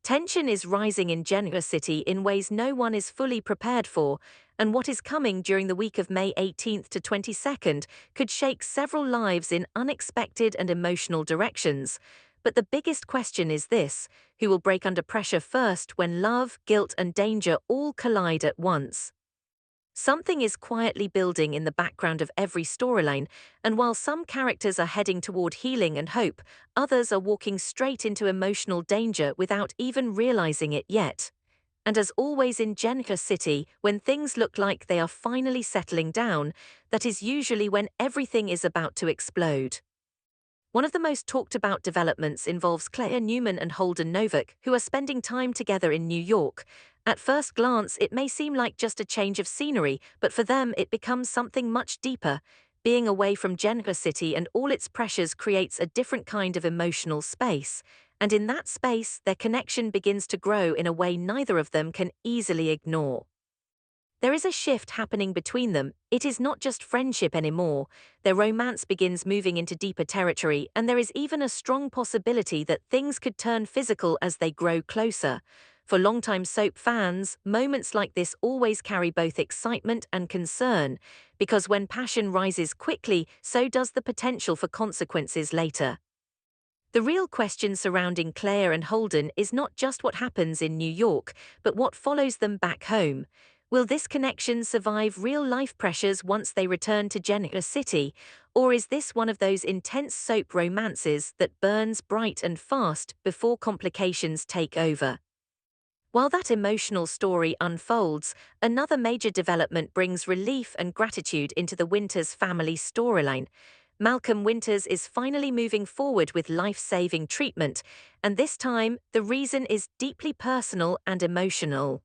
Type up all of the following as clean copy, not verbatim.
Tension is rising in Genoa City in ways no one is fully prepared for, and what is coming during the week of May 18th to 22nd could shake several lives in unexpected and emotional directions. But the biggest question is this: who will break under pressure first when love, guilt, and danger all collide at once? Something is quietly building in the background of every storyline, and while some characters are heading toward healing and hope, others are walking straight into emotional danger without even realizing it yet. And as always in Genoa City, when things look like they are finally settling down, that is usually when everything is about to explode. One of the most talked about developments involves Newman and Holden Novak, who are spending time together in New York. At first glance, it may seem like just a change of scenery, but for them it becomes something much deeper. Being away from Genoa City and all its pressures creates a different kind of emotional space. And in that space, their connection begins to grow in a way neither of them can easily ignore. There is a shift happening between them. It is not just friendship anymore. Their romance begins moving into deeper territory, and there is even a strong possibility that things could turn physical as they grow closer. For longtime soap fans, moments like this always carry both excitement and concern, because when passion rises quickly, so does the potential for consequences later. The real question surrounding Claire and Holden is not just what happens in New York, but what follows them back home. Will this connection survive real-life pressures once they return to Genoa City, or is this one of those intense soap romances that burns bright and fast before complications take over? While that emotional story unfolds, another major development brings relief and gratitude into the Winters family storyline. Malcolm Winters is finally moving forward with life-saving treatment, and this time, the reason is deeply personal and emotional.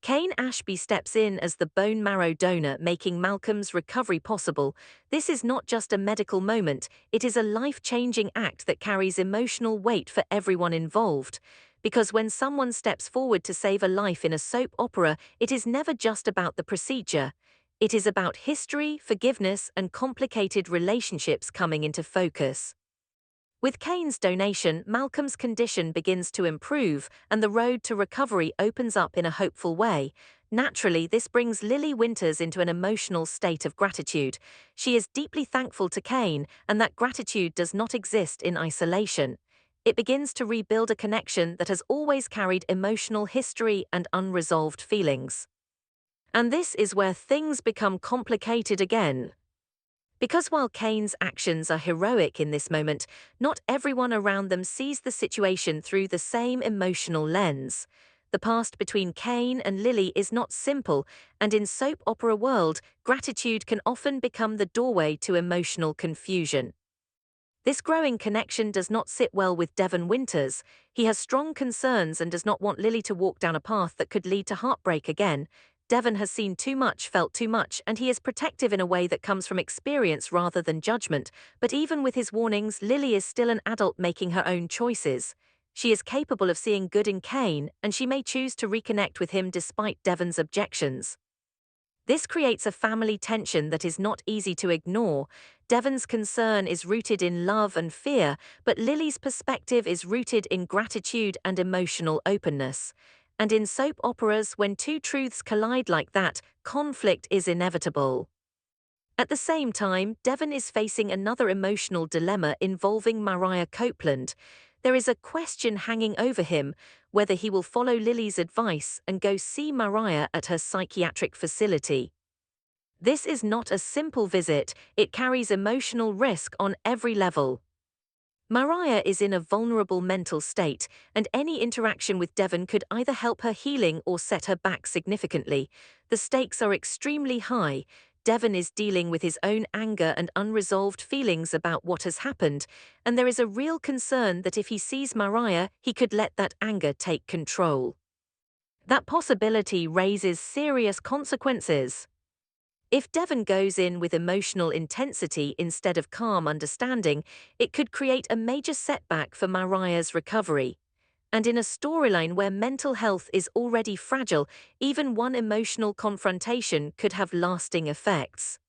Kane Ashby steps in as the bone marrow donor, making Malcolm's recovery possible. This is not just a medical moment, it is a life-changing act that carries emotional weight for everyone involved. Because when someone steps forward to save a life in a soap opera, it is never just about the procedure. It is about history, forgiveness, and complicated relationships coming into focus. With Kane's donation, Malcolm's condition begins to improve, and the road to recovery opens up in a hopeful way. Naturally, this brings Lily Winters into an emotional state of gratitude. She is deeply thankful to Kane, and that gratitude does not exist in isolation. It begins to rebuild a connection that has always carried emotional history and unresolved feelings. And this is where things become complicated again. Because while Kane's actions are heroic in this moment, not everyone around them sees the situation through the same emotional lens. The past between Kane and Lily is not simple, and in soap opera world, gratitude can often become the doorway to emotional confusion. This growing connection does not sit well with Devon Winters. He has strong concerns and does not want Lily to walk down a path that could lead to heartbreak again. Devon has seen too much, felt too much, and he is protective in a way that comes from experience rather than judgment. But even with his warnings, Lily is still an adult making her own choices. She is capable of seeing good in Kane, and she may choose to reconnect with him despite Devon's objections. This creates a family tension that is not easy to ignore. Devon's concern is rooted in love and fear, but Lily's perspective is rooted in gratitude and emotional openness. And in soap operas, when two truths collide like that, conflict is inevitable. At the same time, Devon is facing another emotional dilemma involving Mariah Copeland. There is a question hanging over him, whether he will follow Lily's advice and go see Mariah at her psychiatric facility. This is not a simple visit, it carries emotional risk on every level. Mariah is in a vulnerable mental state, and any interaction with Devon could either help her healing or set her back significantly. The stakes are extremely high. Devon is dealing with his own anger and unresolved feelings about what has happened, and there is a real concern that if he sees Mariah, he could let that anger take control. That possibility raises serious consequences. If Devon goes in with emotional intensity instead of calm understanding, it could create a major setback for Mariah's recovery. And in a storyline where mental health is already fragile, even one emotional confrontation could have lasting effects.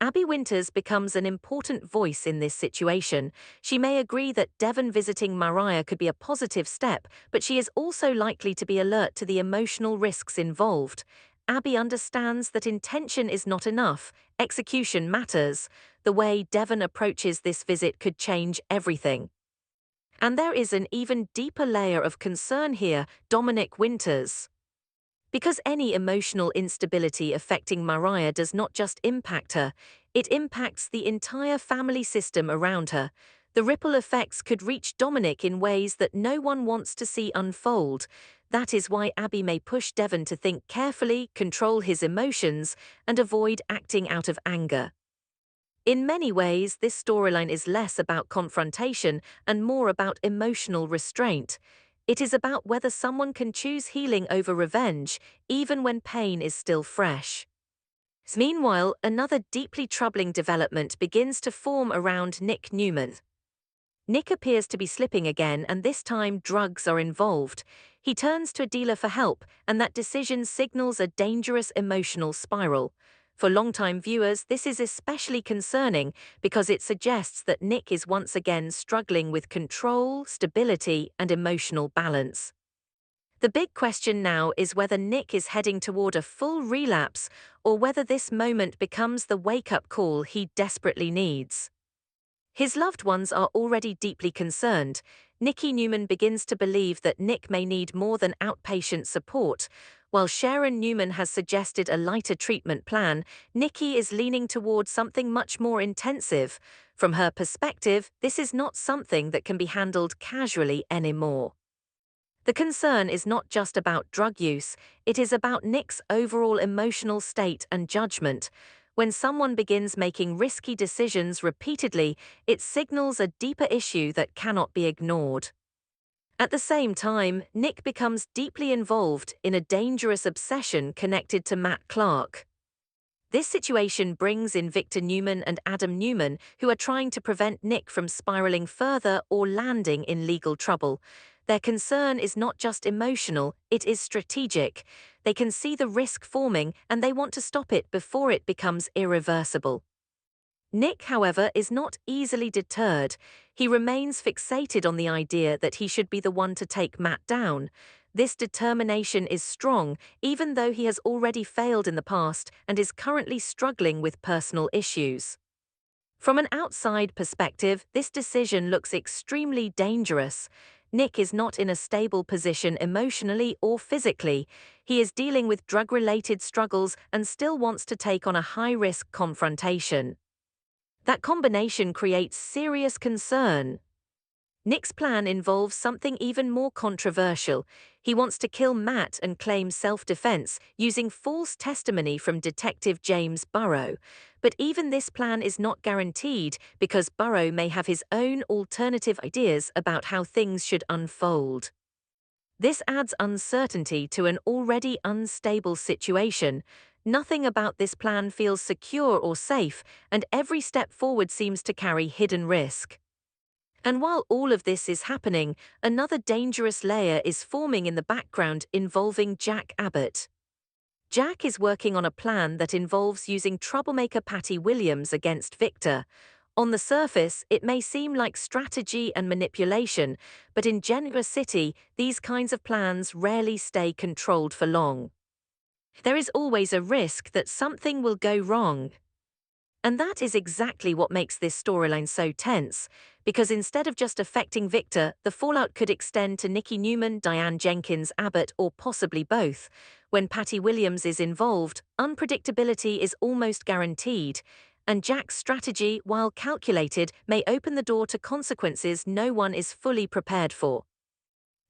Abby Winters becomes an important voice in this situation. She may agree that Devon visiting Mariah could be a positive step, but she is also likely to be alert to the emotional risks involved. Abby understands that intention is not enough, execution matters. The way Devon approaches this visit could change everything. And there is an even deeper layer of concern here: Dominic Winters. Because any emotional instability affecting Mariah does not just impact her, it impacts the entire family system around her. The ripple effects could reach Dominic in ways that no one wants to see unfold. That is why Abby may push Devon to think carefully, control his emotions, and avoid acting out of anger. In many ways, this storyline is less about confrontation and more about emotional restraint. It is about whether someone can choose healing over revenge, even when pain is still fresh. Meanwhile, another deeply troubling development begins to form around Nick Newman. Nick appears to be slipping again, and this time drugs are involved. He turns to a dealer for help, and that decision signals a dangerous emotional spiral. For longtime viewers, this is especially concerning because it suggests that Nick is once again struggling with control, stability, and emotional balance. The big question now is whether Nick is heading toward a full relapse or whether this moment becomes the wake-up call he desperately needs. His loved ones are already deeply concerned. Nikki Newman begins to believe that Nick may need more than outpatient support. While Sharon Newman has suggested a lighter treatment plan, Nikki is leaning towards something much more intensive. From her perspective, this is not something that can be handled casually anymore. The concern is not just about drug use, it is about Nick's overall emotional state and judgment. When someone begins making risky decisions repeatedly, it signals a deeper issue that cannot be ignored. At the same time, Nick becomes deeply involved in a dangerous obsession connected to Matt Clark. This situation brings in Victor Newman and Adam Newman, who are trying to prevent Nick from spiraling further or landing in legal trouble. Their concern is not just emotional, it is strategic. They can see the risk forming and they want to stop it before it becomes irreversible. Nick, however, is not easily deterred. He remains fixated on the idea that he should be the one to take Matt down. This determination is strong, even though he has already failed in the past and is currently struggling with personal issues. From an outside perspective, this decision looks extremely dangerous. Nick is not in a stable position emotionally or physically. He is dealing with drug-related struggles and still wants to take on a high-risk confrontation. That combination creates serious concern. Nick's plan involves something even more controversial. He wants to kill Matt and claim self-defense using false testimony from Detective James Burrow. But even this plan is not guaranteed because Burrow may have his own alternative ideas about how things should unfold. This adds uncertainty to an already unstable situation. Nothing about this plan feels secure or safe, and every step forward seems to carry hidden risk. And while all of this is happening, another dangerous layer is forming in the background involving Jack Abbott. Jack is working on a plan that involves using troublemaker Patty Williams against Victor. On the surface, it may seem like strategy and manipulation, but in Genoa City, these kinds of plans rarely stay controlled for long. There is always a risk that something will go wrong. And that is exactly what makes this storyline so tense, because instead of just affecting Victor, the fallout could extend to Nikki Newman, Diane Jenkins, Abbott, or possibly both. When Patty Williams is involved, unpredictability is almost guaranteed, and Jack's strategy, while calculated, may open the door to consequences no one is fully prepared for.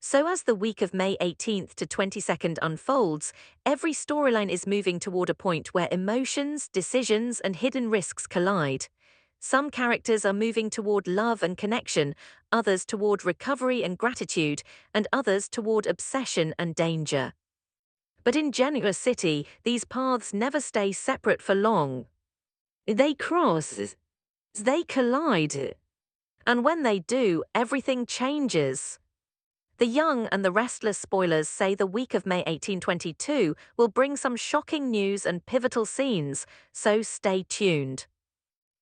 So as the week of May 18th to 22nd unfolds, every storyline is moving toward a point where emotions, decisions, and hidden risks collide. Some characters are moving toward love and connection, others toward recovery and gratitude, and others toward obsession and danger. But in Genoa City, these paths never stay separate for long. They cross, they collide. And when they do, everything changes. The Young and the Restless spoilers say the week of May 1822 will bring some shocking news and pivotal scenes, so stay tuned.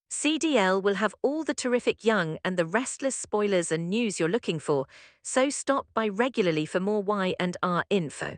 CDL will have all the terrific young and the restless spoilers and news you're looking for, so stop by regularly for more Y and R info.